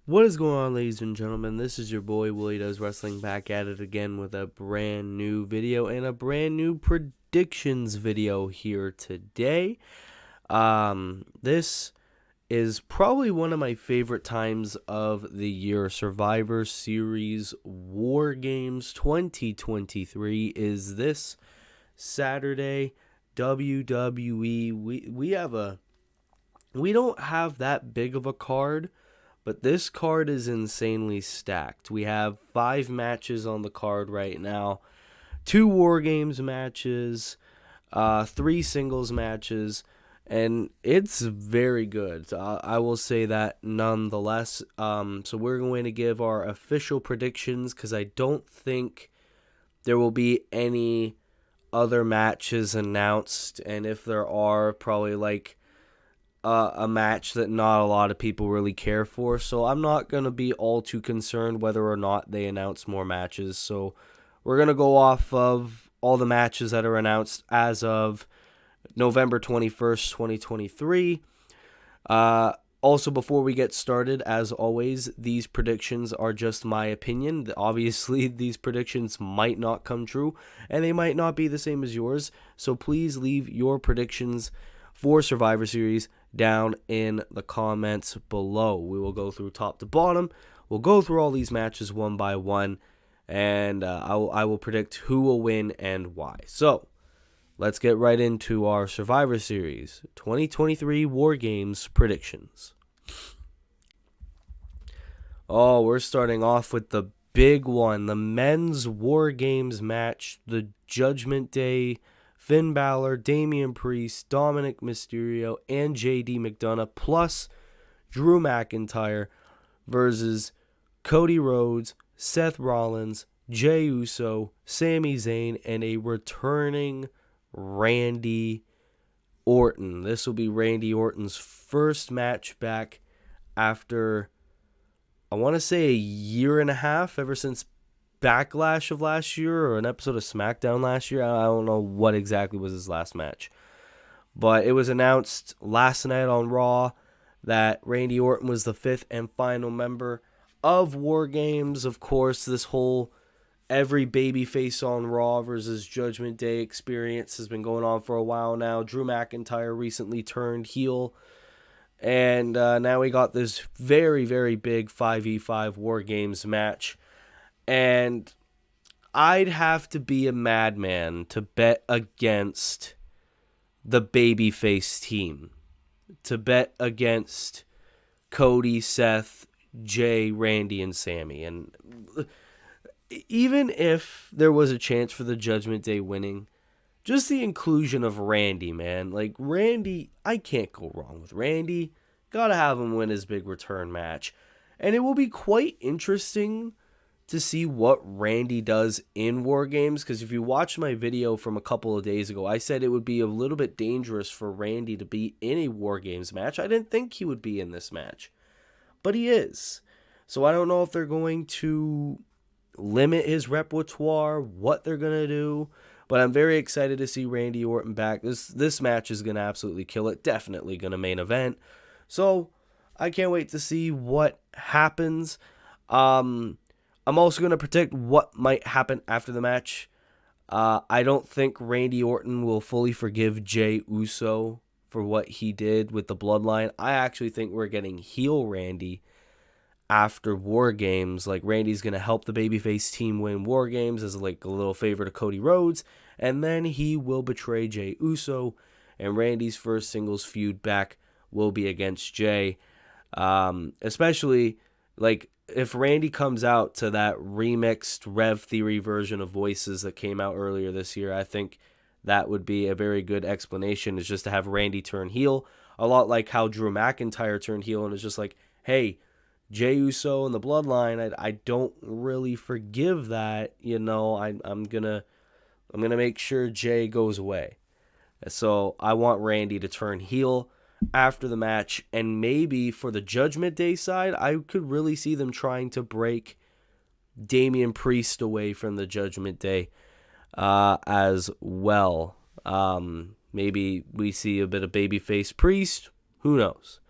What is going on, ladies and gentlemen? This is your boy Willie Does Wrestling back at it again with a brand new video and a brand new predictions video here today. This is probably one of my favorite times of the year. Survivor Series War Games 2023 is this Saturday. WWE. We don't have that big of a card, but this card is insanely stacked. We have 5 matches on the card right now. 2 War Games matches, 3 singles matches, and it's very good. I will say that nonetheless. So we're going to give our official predictions because I don't think there will be any other matches announced, and if there are, probably like a match that not a lot of people really care for. So I'm not going to be all too concerned whether or not they announce more matches. So we're going to go off of all the matches that are announced as of November 21st, 2023. Also, before we get started, as always, these predictions are just my opinion. Obviously, these predictions might not come true, and they might not be the same as yours. So please leave your predictions for Survivor Series down in the comments below. We will go through top to bottom. We'll go through all these matches one by one, and I will predict who will win and why. So let's get right into our Survivor Series 2023 War Games predictions. Oh, we're starting off with the big one, the men's War Games match, the Judgment Day. Finn Balor, Damian Priest, Dominic Mysterio, and JD McDonough, plus Drew McIntyre versus Cody Rhodes, Seth Rollins, Jey Uso, Sami Zayn, and a returning Randy Orton. This will be Randy Orton's first match back after, I want to say, a year and a half, ever since Backlash of last year or an episode of SmackDown last year. I don't know what exactly was his last match. But it was announced last night on Raw that Randy Orton was the 5th and final member of War Games. Of course, this whole every babyface on Raw versus Judgment Day experience has been going on for a while now. Drew McIntyre recently turned heel. And now we got this very, very big 5v5 War Games match. And I'd have to be a madman to bet against the babyface team. To bet against Cody, Seth, Jay, Randy, and Sammy. And even if there was a chance for the Judgment Day winning, just the inclusion of Randy, man. Like, Randy, I can't go wrong with Randy. Gotta have him win his big return match. And it will be quite interesting to see what Randy does in War Games, because if you watch my video from a couple of days ago, I said it would be a little bit dangerous for Randy to be in a War Games match. I didn't think he would be in this match, but he is. So I don't know if they're going to limit his repertoire, what they're going to do, but I'm very excited to see Randy Orton back. This match is going to absolutely kill it. Definitely going to main event. So I can't wait to see what happens. I'm also going to predict what might happen after the match. I don't think Randy Orton will fully forgive Jey Uso for what he did with the Bloodline. I actually think we're getting heel Randy after War Games. Like, Randy's going to help the babyface team win War Games as like a little favor to Cody Rhodes. And then he will betray Jey Uso. And Randy's first singles feud back will be against Jey. Especially, like, if Randy comes out to that remixed Rev Theory version of Voices that came out earlier this year, I think that would be a very good explanation, is just to have Randy turn heel. A lot like how Drew McIntyre turned heel and it's just like, hey, Jey Uso and the Bloodline, I don't really forgive that. You know, I'm gonna make sure Jey goes away. So I want Randy to turn heel after the match, and maybe for the Judgment Day side, I could really see them trying to break Damian Priest away from the Judgment Day as well. Maybe we see a bit of babyface Priest. Who knows?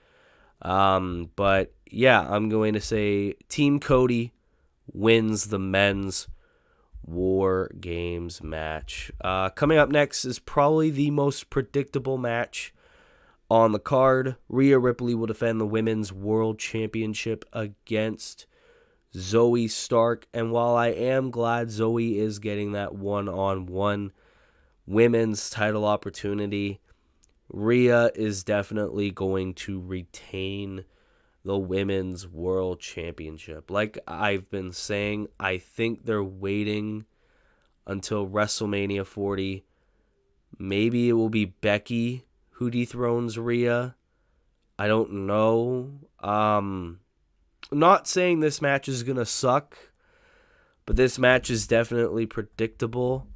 But yeah, I'm going to say Team Cody wins the men's War Games match. Coming up next is probably the most predictable match on the card. Rhea Ripley will defend the Women's World Championship against Zoe Stark. And while I am glad Zoe is getting that one-on-one women's title opportunity, Rhea is definitely going to retain the Women's World Championship. Like I've been saying, I think they're waiting until WrestleMania 40. Maybe it will be Becky who dethrones Rhea. I don't know. Not saying this match is going to suck, but this match is definitely predictable.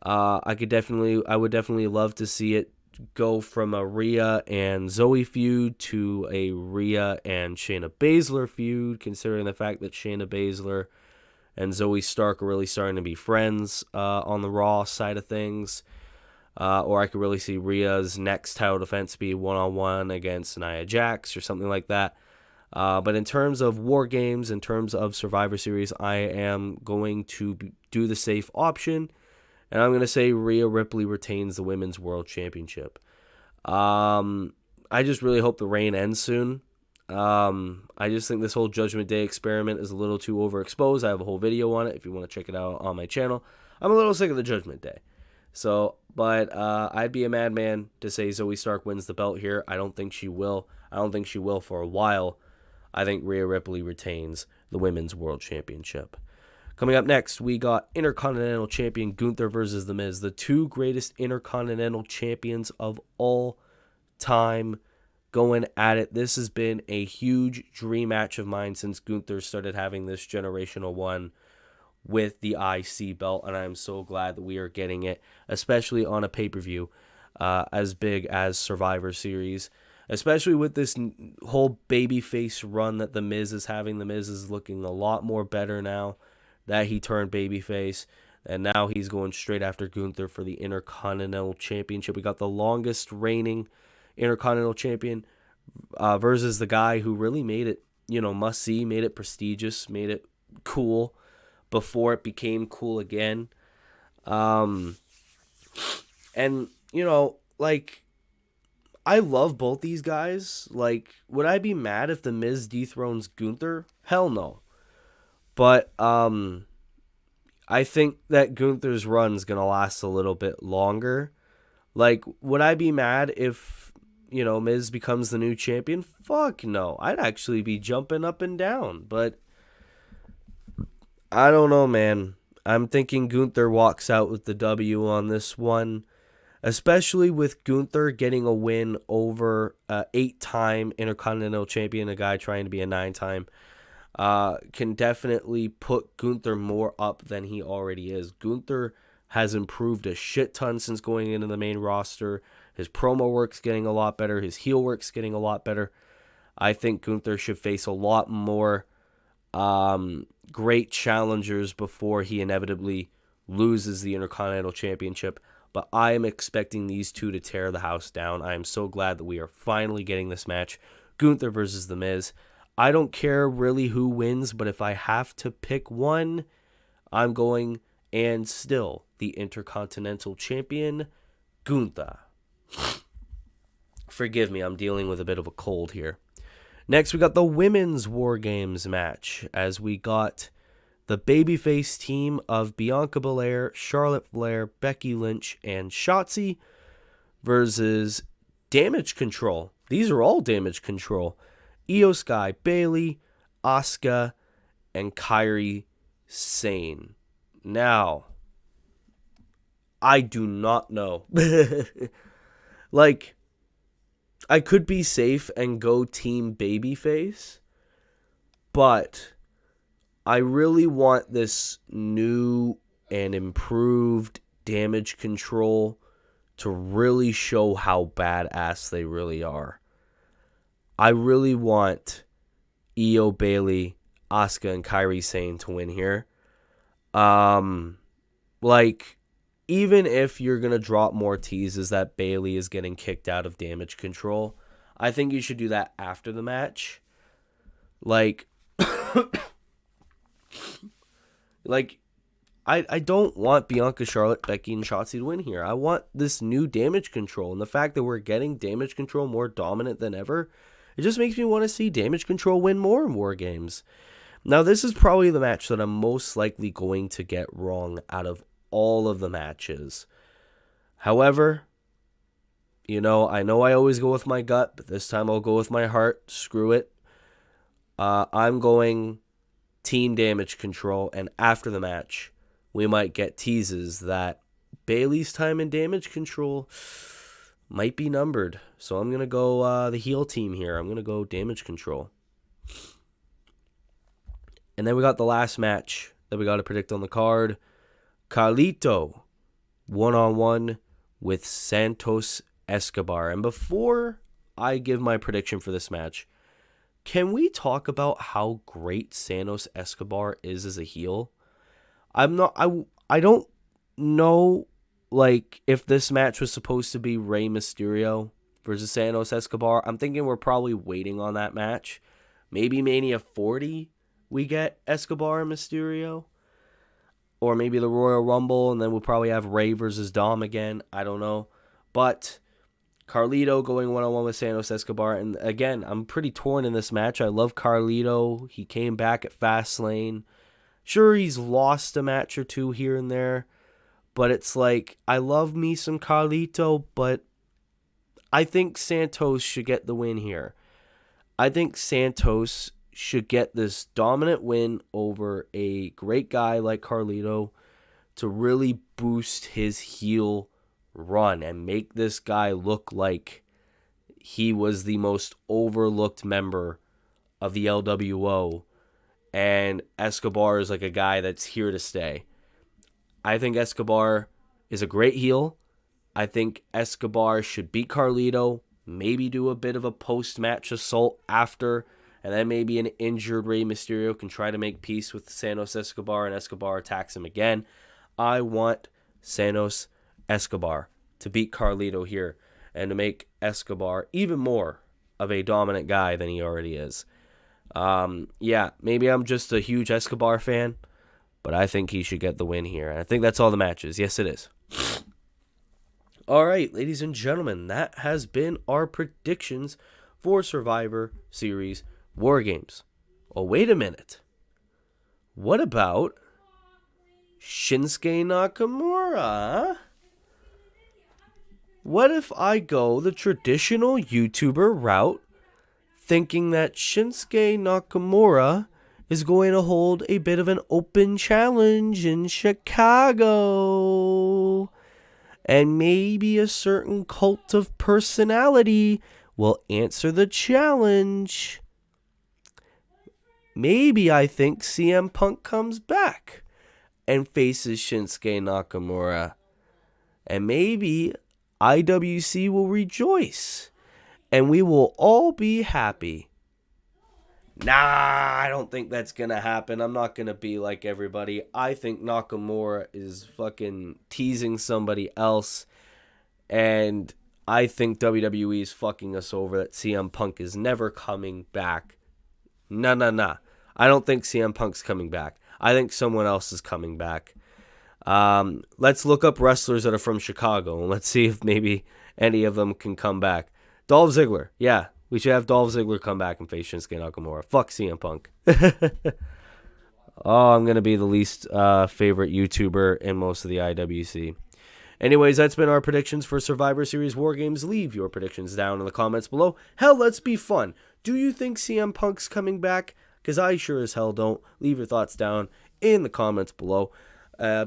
I would definitely love to see it go from a Rhea and Zoe feud to a Rhea and Shayna Baszler feud, considering the fact that Shayna Baszler and Zoe Stark are really starting to be friends on the Raw side of things. Or I could really see Rhea's next title defense be one-on-one against Nia Jax or something like that. But in terms of War Games, in terms of Survivor Series, I am going to do the safe option, and I'm going to say Rhea Ripley retains the Women's World Championship. I just really hope the reign ends soon. I just think this whole Judgment Day experiment is a little too overexposed. I have a whole video on it if you want to check it out on my channel. I'm a little sick of the Judgment Day. But I'd be a madman to say Zoe Stark wins the belt here. I don't think she will. I don't think she will for a while. I think Rhea Ripley retains the Women's World Championship. Coming up next, we got Intercontinental Champion Gunther versus The Miz, the two greatest Intercontinental Champions of all time going at it. This has been a huge dream match of mine since Gunther started having this generational one with the IC belt, and I'm so glad that we are getting it, especially on a pay-per-view as big as Survivor Series, especially with this whole babyface run that The Miz is having. The Miz is looking a lot more better now that he turned babyface, and now he's going straight after Gunther for the Intercontinental Championship. We got the longest reigning Intercontinental Champion versus the guy who really made it, must-see, made it prestigious, made it cool before it became cool again. And, I love both these guys. Would I be mad if The Miz dethrones Gunther? Hell no. But, I think that Gunther's run's going to last a little bit longer. Would I be mad if, Miz becomes the new champion? Fuck no. I'd actually be jumping up and down. But I don't know, man. I'm thinking Gunther walks out with the W on this one, especially with Gunther getting a win over an 8-time Intercontinental Champion, a guy trying to be a 9-time. Can definitely put Gunther more up than he already is. Gunther has improved a shit ton since going into the main roster. His promo work's getting a lot better. His heel work's getting a lot better. I think Gunther should face a lot more great challengers before he inevitably loses the Intercontinental Championship. But I am expecting these two to tear the house down. I am so glad that we are finally getting this match. Gunther versus The Miz. I don't care really who wins, but if I have to pick one, I'm going and still the Intercontinental Champion, Gunther. Forgive me, I'm dealing with a bit of a cold here. Next, we got the Women's War Games match, as we got the babyface team of Bianca Belair, Charlotte Flair, Becky Lynch, and Shotzi versus Damage Control. These are all Damage Control. Io Sky, Bayley, Asuka, and Kairi Sane. Now, I do not know. I could be safe and go team babyface, but I really want this new and improved Damage Control to really show how badass they really are. I really want Io, Bayley, Asuka, and Kairi Sane to win here. Even if you're going to drop more teases that Bayley is getting kicked out of Damage Control, I think you should do that after the match. Like, like I don't want Bianca, Charlotte, Becky, and Shotzi to win here. I want this new Damage Control. And the fact that we're getting Damage Control more dominant than ever, it just makes me want to see Damage Control win more in War Games. Now, this is probably the match that I'm most likely going to get wrong out of all of the matches. However, I know I always go with my gut, but this time I'll go with my heart. Screw it. I'm going Team Damage Control, and after the match, we might get teases that Bayley's time in Damage Control might be numbered. So I'm going to go the heel team here. I'm going to go Damage Control. And then we got the last match that we got to predict on the card. Carlito, one-on-one with Santos Escobar. And before I give my prediction for this match, can we talk about how great Santos Escobar is as a heel? I don't know, like, if this match was supposed to be Rey Mysterio versus Santos Escobar. I'm thinking we're probably waiting on that match. Maybe Mania 40 we get Escobar and Mysterio. Or maybe the Royal Rumble, and then we'll probably have Rey versus Dom again. I don't know. But Carlito going one-on-one with Santos Escobar. And again, I'm pretty torn in this match. I love Carlito. He came back at Fastlane. Sure, he's lost a match or two here and there, but it's like, I love me some Carlito, but I think Santos should get the win here. I think Santos should get this dominant win over a great guy like Carlito to really boost his heel run and make this guy look like he was the most overlooked member of the LWO. And Escobar is like a guy that's here to stay. I think Escobar is a great heel. I think Escobar should beat Carlito, maybe do a bit of a post-match assault after, and then maybe an injured Rey Mysterio can try to make peace with Santos Escobar, and Escobar attacks him again. I want Santos Escobar to beat Carlito here and to make Escobar even more of a dominant guy than he already is. Maybe I'm just a huge Escobar fan, but I think he should get the win here. And I think that's all the matches. Yes, it is. All right, ladies and gentlemen, that has been our predictions for Survivor Series War Games. Oh, wait a minute. What about Shinsuke Nakamura? What if I go the traditional YouTuber route, thinking that Shinsuke Nakamura is going to hold a bit of an open challenge in Chicago? And maybe a certain cult of personality will answer the challenge. Maybe I think CM Punk comes back and faces Shinsuke Nakamura. And maybe IWC will rejoice. And we will all be happy. Nah, I don't think that's going to happen. I'm not going to be like everybody. I think Nakamura is fucking teasing somebody else. And I think WWE is fucking us over that CM Punk is never coming back. Nah. I don't think CM Punk's coming back. I think someone else is coming back. Let's look up wrestlers that are from Chicago. And let's see if maybe any of them can come back. Dolph Ziggler. Yeah, we should have Dolph Ziggler come back and face Shinsuke Nakamura. Fuck CM Punk. Oh, I'm going to be the least favorite YouTuber in most of the IWC. Anyways, that's been our predictions for Survivor Series War Games. Leave your predictions down in the comments below. Hell, let's be fun. Do you think CM Punk's coming back? Because I sure as hell don't. Leave your thoughts down in the comments below.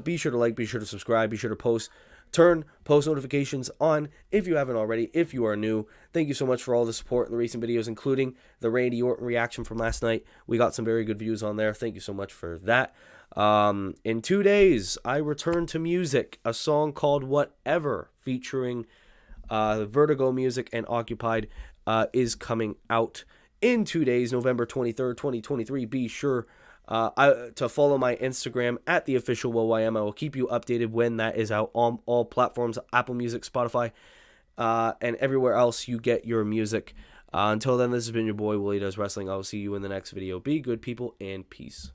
Be sure to like, be sure to subscribe, be sure to post. Turn post notifications on if you haven't already, if you are new. Thank you so much for all the support in the recent videos, including the Randy Orton reaction from last night. We got some very good views on there. Thank you so much for that. In 2 days, I return to music. A song called Whatever, featuring Vertigo Music and Occupied, is coming out in 2 days, November 23rd, 2023. Be sure to follow my Instagram at @theofficialWillym. I will keep you updated when that is out on all platforms, Apple Music, Spotify, and everywhere else you get your music. Until then, this has been your boy Willie Does Wrestling. I will see you in the next video. Be good, people, and peace.